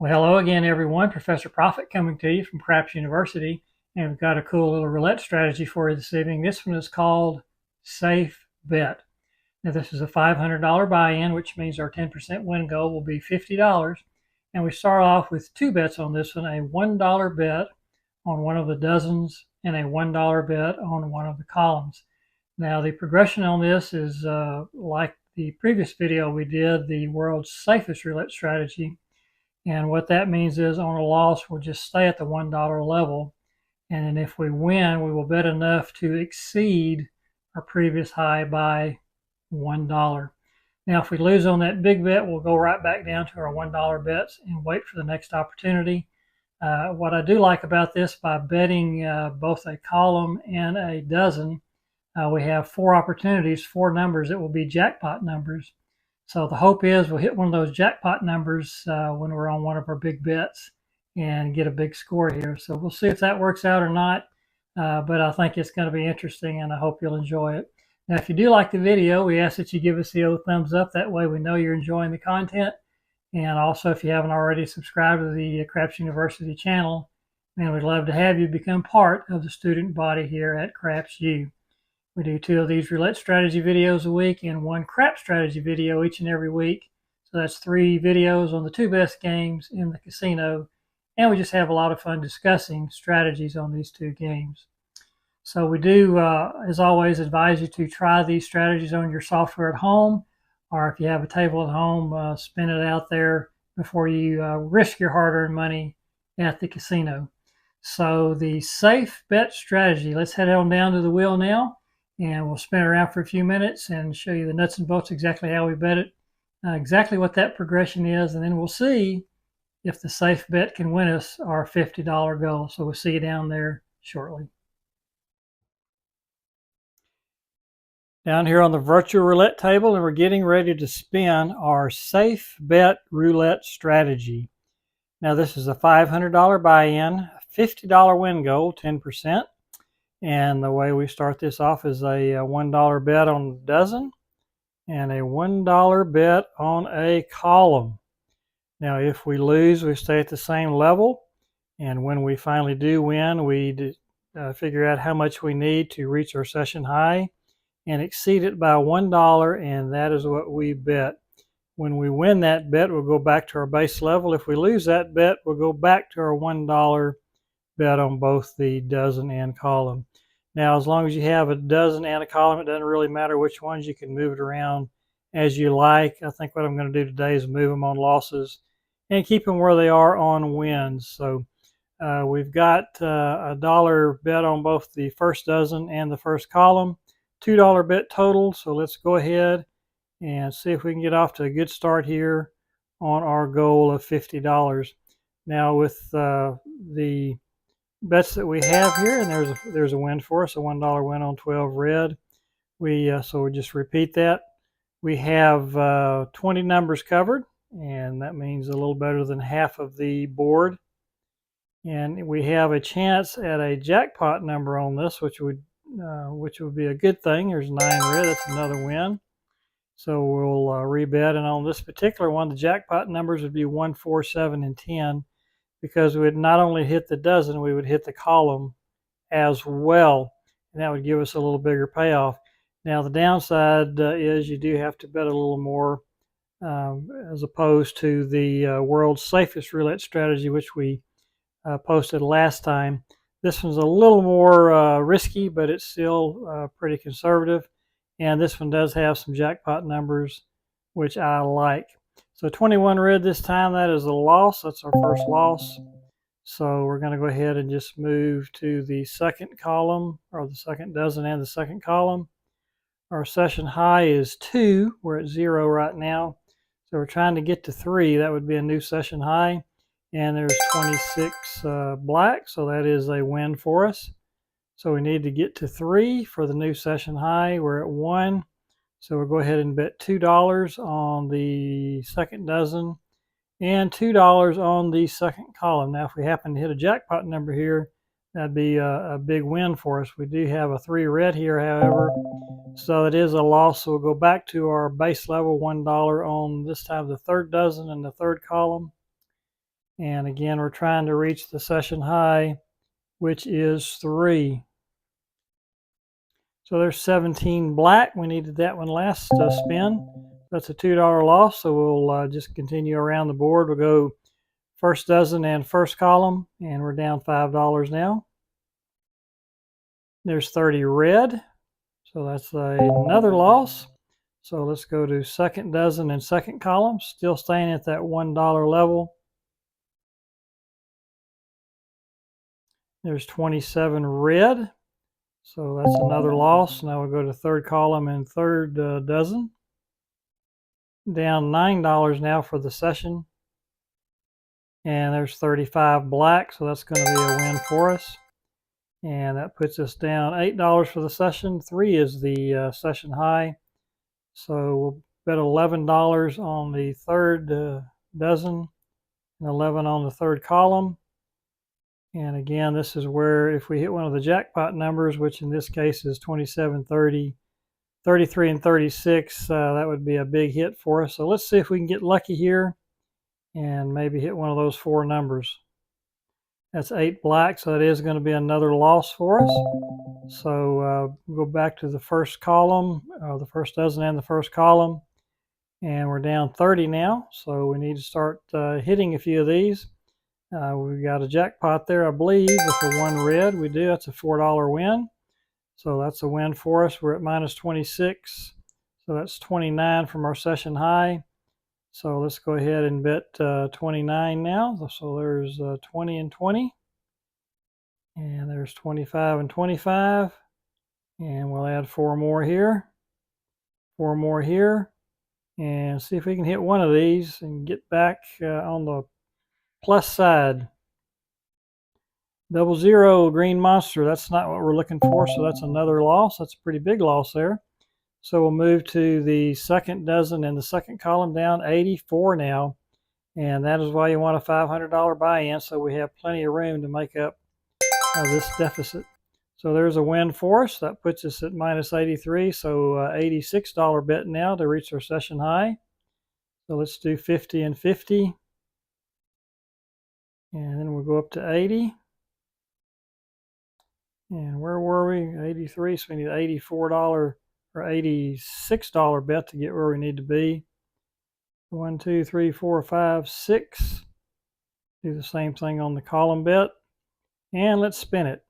Well, hello again, everyone. Professor Profit coming to you from Craps University, and we've got a cool little roulette strategy for you this evening. This one is called Safe Bet. Now, this is a $500 buy-in, which means our 10% win goal will be $50. And we start off with two bets on this one, a $1 bet on one of the dozens and a $1 bet on one of the columns. Now, the progression on this is like the previous video we did, the world's safest roulette strategy. And what that means is on a loss, we'll just stay at the $1 level. And then if we win, we will bet enough to exceed our previous high by $1. Now, if we lose on that big bet, we'll go right back down to our $1 bets and wait for the next opportunity. What I do like about this, by betting both a column and a dozen, we have four opportunities, four numbers that will be jackpot numbers. So the hope is we'll hit one of those jackpot numbers when we're on one of our big bets and get a big score here. So we'll see if that works out or not, but I think it's going to be interesting, and I hope you'll enjoy it. Now, if you do like the video, we ask that you give us the old thumbs up. That way we know you're enjoying the content. And also, if you haven't already subscribed to the Craps University channel, then we'd love to have you become part of the student body here at Craps U. We do 2 of these roulette strategy videos a week and 1 crap strategy video each and every week. So that's 3 videos on the 2 best games in the casino. And we just have a lot of fun discussing strategies on these 2 games. So we do, as always, advise you to try these strategies on your software at home, or if you have a table at home, spin it out there before you risk your hard-earned money at the casino. So the safe bet strategy, let's head on down to the wheel now, and we'll spin it around for a few minutes and show you the nuts and bolts, exactly how we bet it, exactly what that progression is, and then we'll see if the safe bet can win us our $50 goal. So we'll see you down there shortly. Down here on the virtual roulette table, and we're getting ready to spin our safe bet roulette strategy. Now, this is a $500 buy-in, $50 win goal, 10%. And the way we start this off is a $1 bet on a dozen and a $1 bet on a column. Now, if we lose, we stay at the same level. And when we finally do win, we figure out how much we need to reach our session high and exceed it by $1, and that is what we bet. When we win that bet, we'll go back to our base level. If we lose that bet, we'll go back to our $1 bet on both the dozen and column. Now, as long as you have a dozen and a column, it doesn't really matter which ones. You can move it around as you like. I think what I'm going to do today is move them on losses and keep them where they are on wins. So we've got a $1 bet on both the first dozen and the first column, $2 bet total. So let's go ahead and see if we can get off to a good start here on our goal of $50. Now, with the bets that we have here, and there's a win for us, a $1 win on 12 red. So we just repeat that. We have 20 numbers covered, and that means a little better than half of the board. And we have a chance at a jackpot number on this, which would be a good thing. There's 9 red. That's another win. So we'll rebet, and on this particular one, the jackpot numbers would be 1, 4, 7, and 10. Because we would not only hit the dozen, we would hit the column as well, and that would give us a little bigger payoff. Now, the downside is you do have to bet a little more as opposed to the world's safest roulette strategy, which we posted last time. This one's a little more risky, but it's still pretty conservative, and this one does have some jackpot numbers, which I like. So 21 red this time, that is a loss. That's our first loss. So we're going to go ahead and just move to the second column, or the second dozen and the second column. Our session high is 2. We're at 0 right now. So we're trying to get to 3. That would be a new session high. And there's 26 black, so that is a win for us. So we need to get to 3 for the new session high. We're at 1. So we'll go ahead and bet $2 on the second dozen and $2 on the second column. Now, if we happen to hit a jackpot number here, that'd be a big win for us. We do have a 3 red here, however, so it is a loss. So we'll go back to our base level, $1 on this time the third dozen and the third column. And again, we're trying to reach the session high, which is 3. So there's 17 black. We needed that one last spin. That's a $2 loss, so we'll just continue around the board. We'll go first dozen and first column, and we're down $5 now. There's 30 red, so that's another loss. So let's go to second dozen and second column, still staying at that $1 level. There's 27 red, so that's another loss. Now we'll go to third column and third dozen. Down $9 now for the session. And there's 35 black, so that's going to be a win for us. And that puts us down $8 for the session. 3 is the session high. So we'll bet $11 on the third dozen and 11 on the third column. And again, this is where if we hit one of the jackpot numbers, which in this case is 27, 30, 33, and 36, that would be a big hit for us. So let's see if we can get lucky here and maybe hit one of those 4 numbers. That's 8 black, so that is going to be another loss for us. So we'll go back to the first column, the first dozen and the first column, and we're down 30 now. So we need to start hitting a few of these. We've got a jackpot there, I believe, with the 1 red. We do. That's a $4 win. So that's a win for us. We're at minus 26. So that's 29 from our session high. So let's go ahead and bet 29 now. So there's 20 and 20. And there's 25 and 25. And we'll add 4 more here. 4 more here. And see if we can hit one of these and get back on the plus side. 00 green monster. That's not what we're looking for. So that's another loss. That's a pretty big loss there. So we'll move to the second dozen and the second column, down 84 now. And that is why you want a $500 buy-in, so we have plenty of room to make up this deficit. So there's a win for us. That puts us at minus 83, so $86 bet now to reach our session high. So let's do 50 and 50. And then we'll go up to 80. And where were we? 83, so we need $84 or $86 bet to get where we need to be. 1, 2, 3, 4, 5, 6. Do the same thing on the column bet. And let's spin it.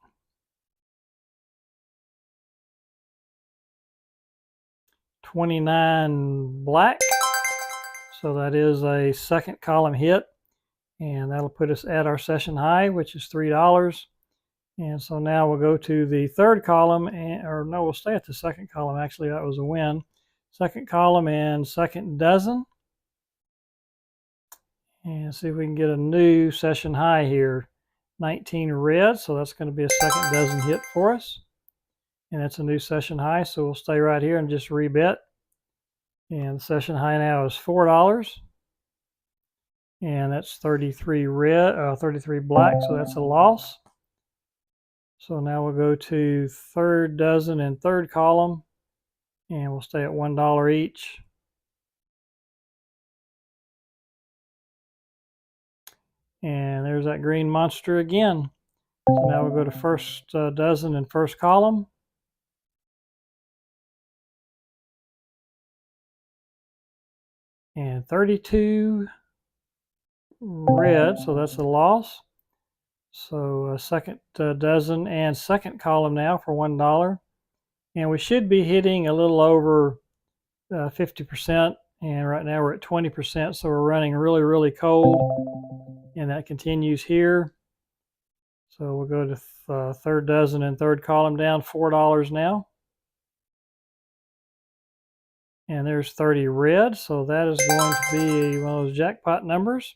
$29 black. So that is a second column hit. And that'll put us at our session high, which is $3. And so now we'll go to the third column, we'll stay at the second column. Actually, that was a win. Second column and second dozen. And see if we can get a new session high here. 19 red, so that's going to be a second dozen hit for us. And that's a new session high, so we'll stay right here and just rebet. And the session high now is $4. And that's 33 red, 33 black, so that's a loss. So now we'll go to third dozen and third column, and we'll stay at $1 each. And there's that green monster again. So now we'll go to first dozen and first column. And 32 red, so that's a loss. So second dozen and second column now for $1. And we should be hitting a little over 50%. And right now we're at 20%, so we're running really, really cold. And that continues here. So we'll go to third dozen and third column, down $4 now. And there's 30 red, so that is going to be one of those jackpot numbers.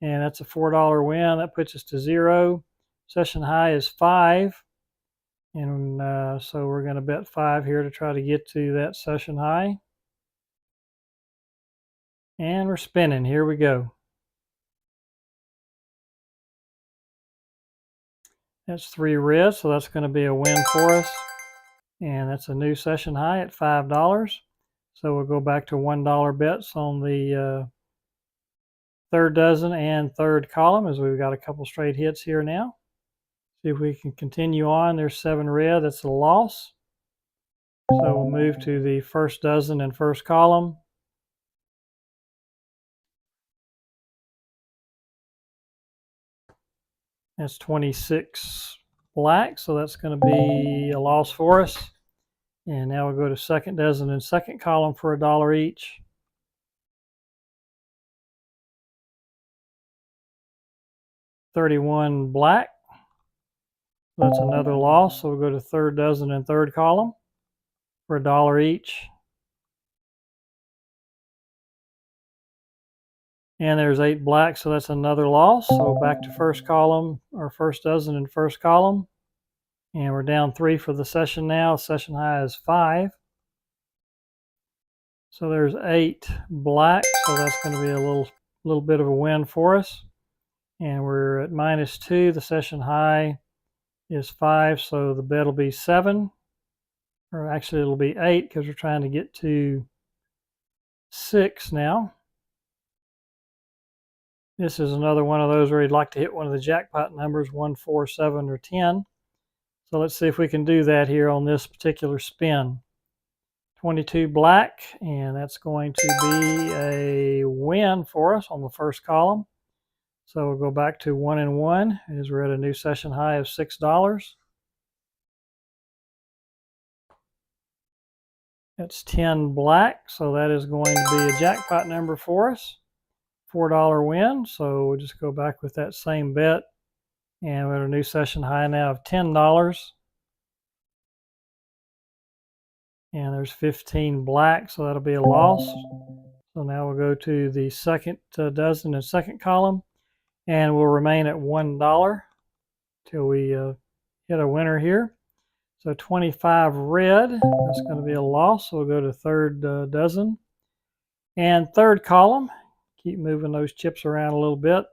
And that's a $4 win. That puts us to 0. Session high is 5. And so we're going to bet 5 here to try to get to that session high. And we're spinning. Here we go. That's 3 red, so that's going to be a win for us. And that's a new session high at $5. So we'll go back to $1 bets on the third dozen and third column, as we've got a couple straight hits here now. See if we can continue on. There's 7 red. That's a loss. So we'll move to the first dozen and first column. That's 26 black, so that's going to be a loss for us. And now we'll go to second dozen and second column for $1 each. $31 black. That's another loss. So we'll go to third dozen and third column for $1 each. And there's 8 black, so that's another loss. So back to first column, or first dozen and first column. And we're down 3 for the session now. Session high is 5. So there's 8 black, so that's going to be a little bit of a win for us. And we're at -2. The session high is 5, so the bet will be 7. Or actually it'll be 8 because we're trying to get to 6 now. This is another one of those where you'd like to hit one of the jackpot numbers, 1, 4, 7, or 10. So let's see if we can do that here on this particular spin. 22 black, and that's going to be a win for us on the first column. So we'll go back to 1 and 1 as we're at a new session high of $6. That's 10 black, so that is going to be a jackpot number for us. $4 win, so we'll just go back with that same bet. And we're at a new session high now of $10. And there's 15 black, so that'll be a loss. So now we'll go to the second dozen and second column, and we'll remain at $1 till we hit a winner here. So 25 red, that's going to be a loss. So we'll go to third dozen and third column. Keep moving those chips around a little bit.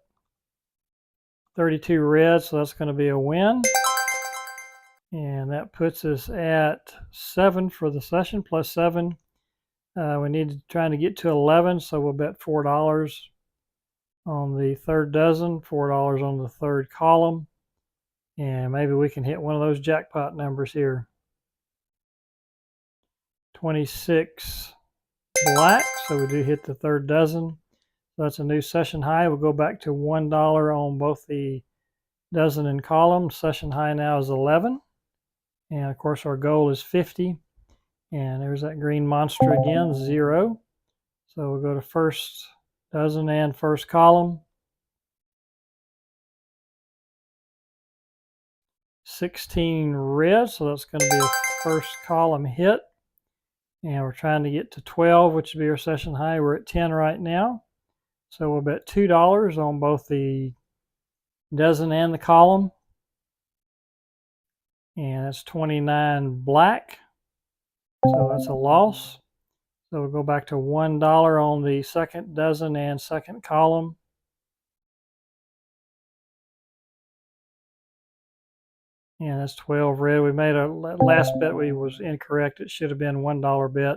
32 red, so that's going to be a win. And that puts us at 7 for the session, plus 7. We need to try to get to 11, so we'll bet $4 on the third dozen, $4 on the third column. And maybe we can hit one of those jackpot numbers here. 26 black, so we do hit the third dozen. So that's a new session high. We'll go back to $1 on both the dozen and column. Session high now is 11. And of course our goal is 50. And there's that green monster again, 0. So we'll go to first dozen and first column. 16 red, so that's going to be a first column hit. And we're trying to get to 12, which would be our session high. We're at 10 right now. So we'll bet $2 on both the dozen and the column. And that's 29 black. So that's a loss. So we'll go back to $1 on the second dozen and second column. And that's 12 red. We made a last bet was incorrect. It should have been $1 bet.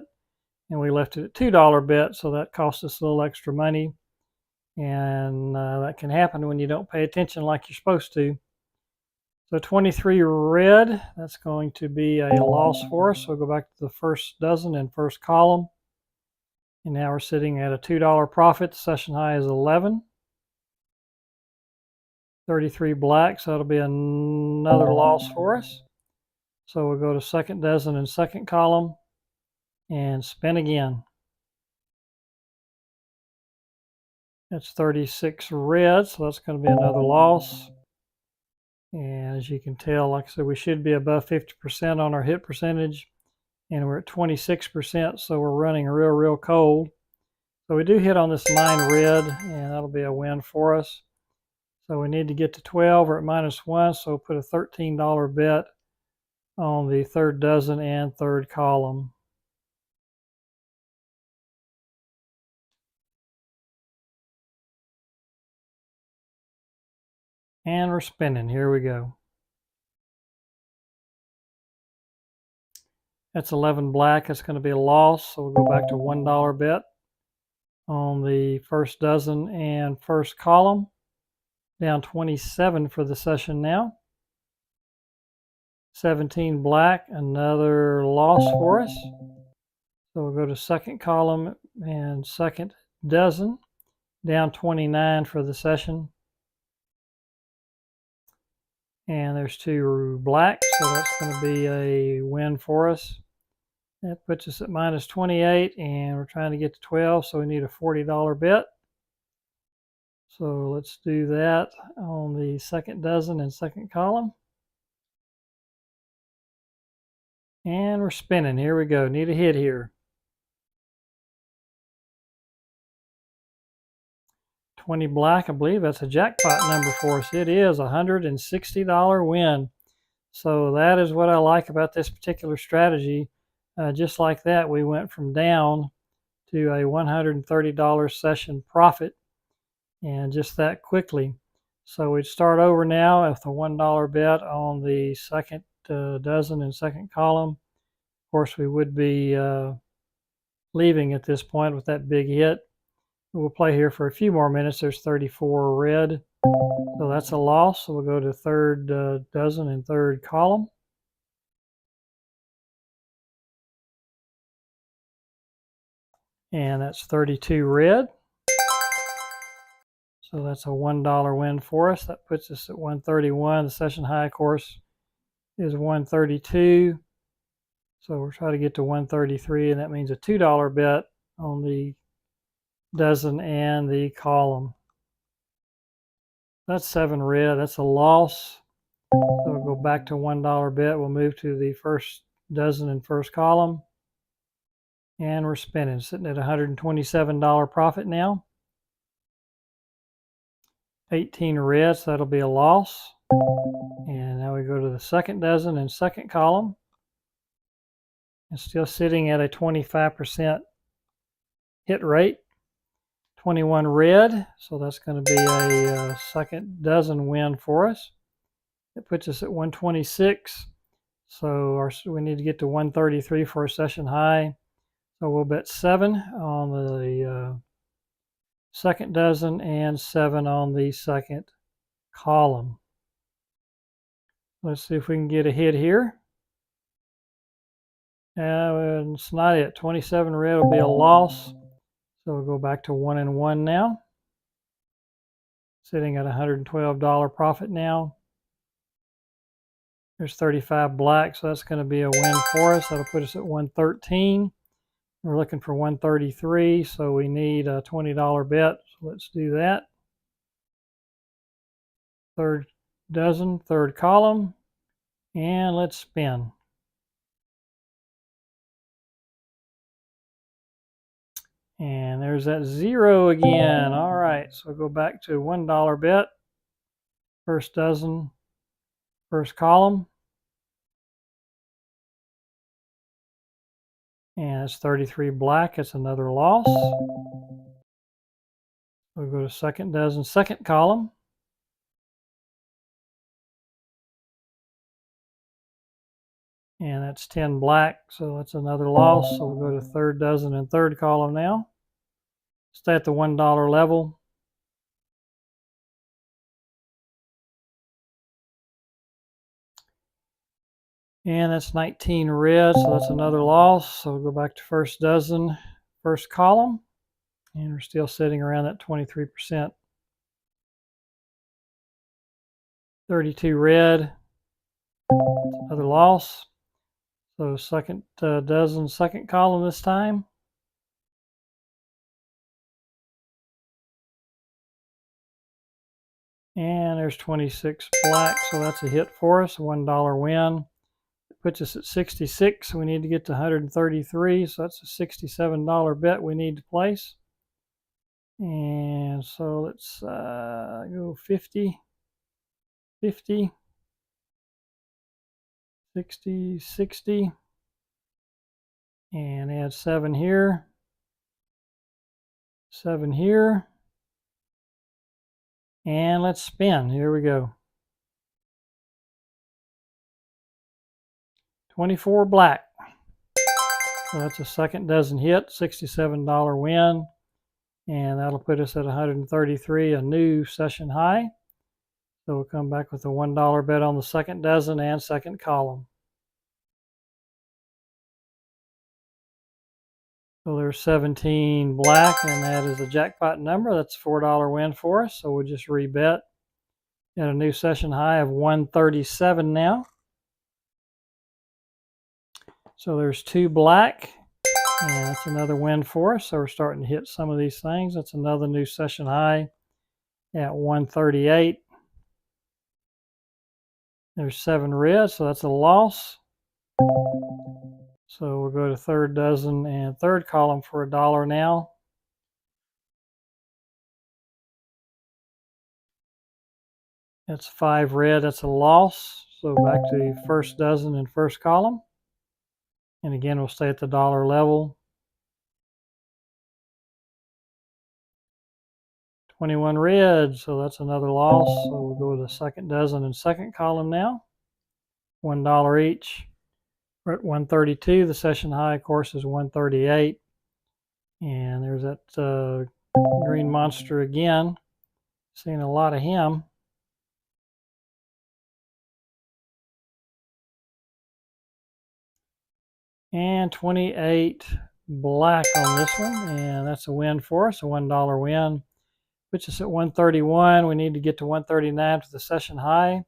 And we left it at $2 bet, so that cost us a little extra money. And that can happen when you don't pay attention like you're supposed to. So 23 red, that's going to be a loss for us. So we'll go back to the first dozen and first column. And now we're sitting at a $2 profit. The session high is 11. 33 black, so that'll be another loss for us. So we'll go to second dozen and second column and spin again. That's 36 red, so that's going to be another loss. And as you can tell, like I said, we should be above 50% on our hit percentage. And we're at 26%, so we're running real cold. So we do hit on this 9 red, and that'll be a win for us. So we need to get to 12. We're at -1, so we'll put a $13 bet on the third dozen and third column. And we're spinning. Here we go. That's 11 black. That's going to be a loss, so we'll go back to $1 bet on the first dozen and first column. Down 27 for the session now. 17 black, another loss for us. So we'll go to second column and second dozen. Down 29 for the session. And there's 2 black, so that's going to be a win for us. That puts us at minus 28, and we're trying to get to 12, so we need a $40 bet. So let's do that on the second dozen and second column. And we're spinning. Here we go. Need a hit here. 20 black, I believe that's a jackpot number for us. It is a $160 win. So that is what I like about this particular strategy. Just like that, we went from down to a $130 session profit, and just that quickly. So we'd start over now with a $1 bet on the second dozen and second column. Of course, we would be leaving at this point with that big hit. We'll play here for a few more minutes. There's 34 red, so that's a loss. So we'll go to third dozen and third column. And that's 32 red. So that's a $1 win for us. That puts us at 131. The session high, of course, is 132. So we're trying to get to 133, and that means a $2 bet on the dozen and the column. That's 7 red. That's a loss. So we'll go back to $1 bet. We'll move to the first dozen and first column. And we're spinning, sitting at $127 profit now. 18 red, so that'll be a loss. And now we go to the second dozen and second column. It's still sitting at a 25% hit rate. 21 red, so that's going to be a second dozen win for us. It puts us at 126. So we need to get to 133 for a session high. So we'll bet 7 on the second dozen and 7 on the second column. Let's see if we can get a hit here. It's not it. 27 red will be a loss. So we'll go back to 1 and 1 now. Sitting at $112 profit now. There's 35 black, so that's going to be a win for us. That'll put us at 113. We're looking for 133, so we need a $20 bet. So let's do that. Third dozen, third column, and let's spin. And there's that 0 again. All right, so go back to $1 bet. First dozen, first column. And it's 33 black. It's another loss. We'll go to second dozen, second column. And that's 10 black, so that's another loss. So we'll go to third dozen and third column now. Stay at the $1 level. And that's 19 red, so that's another loss. So we'll go back to first dozen, first column. And we're still sitting around that 23%. 32 red, another loss. So second dozen, second column this time. And there's 26 black, so that's a hit for us, a $1 win. It puts us at 66. We need to get to 133, so that's a $67 bet we need to place. And so let's go 50, 50, 60, 60, and add 7 here, 7 here, and let's spin. Here we go. 24 black. So that's a second dozen hit, $67 win. and that'll put us at 133, a new session high. So we'll come back with a $1 bet on the second dozen and second column. So there's 17 black, and that is a jackpot number. That's a $4 win for us. So we'll just rebet at a new session high of 137 now. So there's 2 black, and that's another win for us. So we're starting to hit some of these things. That's another new session high at 138. There's 7 red, so that's a loss. So we'll go to third dozen and third column for $1 now. That's 5 red, that's a loss. So back to first dozen and first column. And again, we'll stay at the dollar level. 21 red, so that's another loss. So we'll go to the second dozen and second column now. $1 each. We're at 132. The session high, of course, is 138. And there's that green monster again. Seeing a lot of him. And 28 black on this one, and that's a win for us, a $1 win. Puts us at 131. We need to get to 139 for the session high.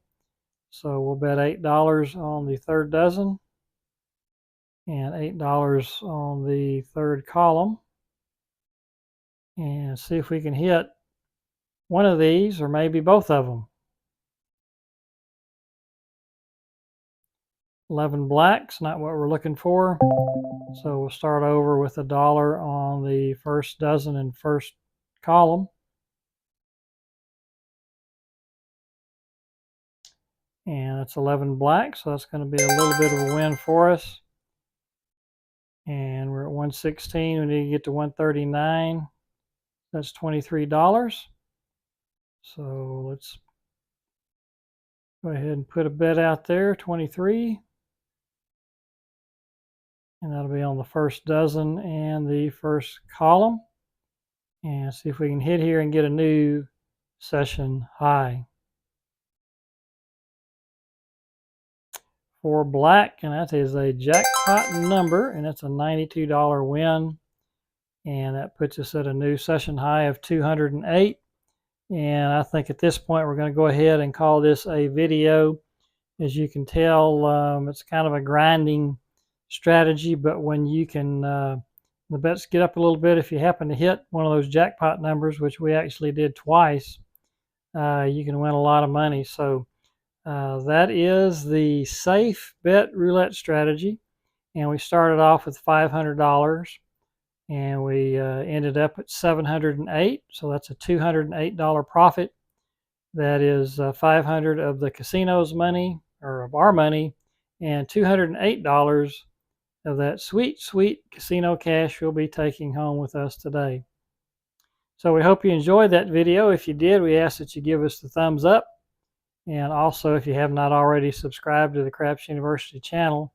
So we'll bet $8 on the third dozen and $8 on the third column. And see if we can hit one of these or maybe both of them. 11 blacks, not what we're looking for. So we'll start over with $1 on the first dozen and first column. And that's 11 black, so that's going to be a little bit of a win for us. And we're at 116. We need to get to 139. That's $23. So let's go ahead and put a bet out there, 23. And that'll be on the first dozen and the first column. And see if we can hit here and get a new session high. 4 black, and that is a jackpot number, and it's a $92 win. And that puts us at a new session high of 208. And I think at this point we're going to go ahead and call this a video. As you can tell, it's kind of a grinding strategy, but when you can, the bets get up a little bit if you happen to hit one of those jackpot numbers, which we actually did twice, you can win a lot of money. So that is the safe bet roulette strategy. And we started off with $500. And we ended up at 708, so that's a $208 profit. That is 500 of the casino's money, or of our money, and $208 of that sweet, sweet casino cash we'll be taking home with us today. So we hope you enjoyed that video. If you did, we ask that you give us the thumbs up. And also, if you have not already subscribed to the Craps University channel,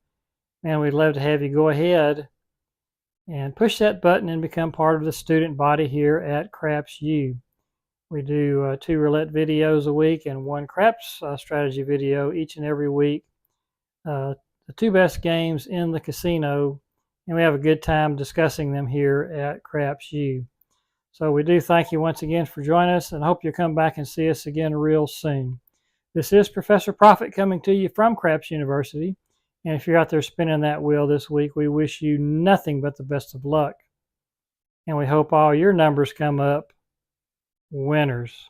man, we'd love to have you go ahead and push that button and become part of the student body here at Craps U. We do 2 roulette videos a week and 1 craps strategy video each and every week. The 2 best games in the casino, and we have a good time discussing them here at Craps U. So we do thank you once again for joining us, and hope you'll come back and see us again real soon. This is Professor Profit coming to you from Craps University. And if you're out there spinning that wheel this week, we wish you nothing but the best of luck. And we hope all your numbers come up winners.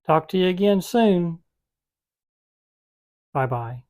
Talk to you again soon. Bye-bye.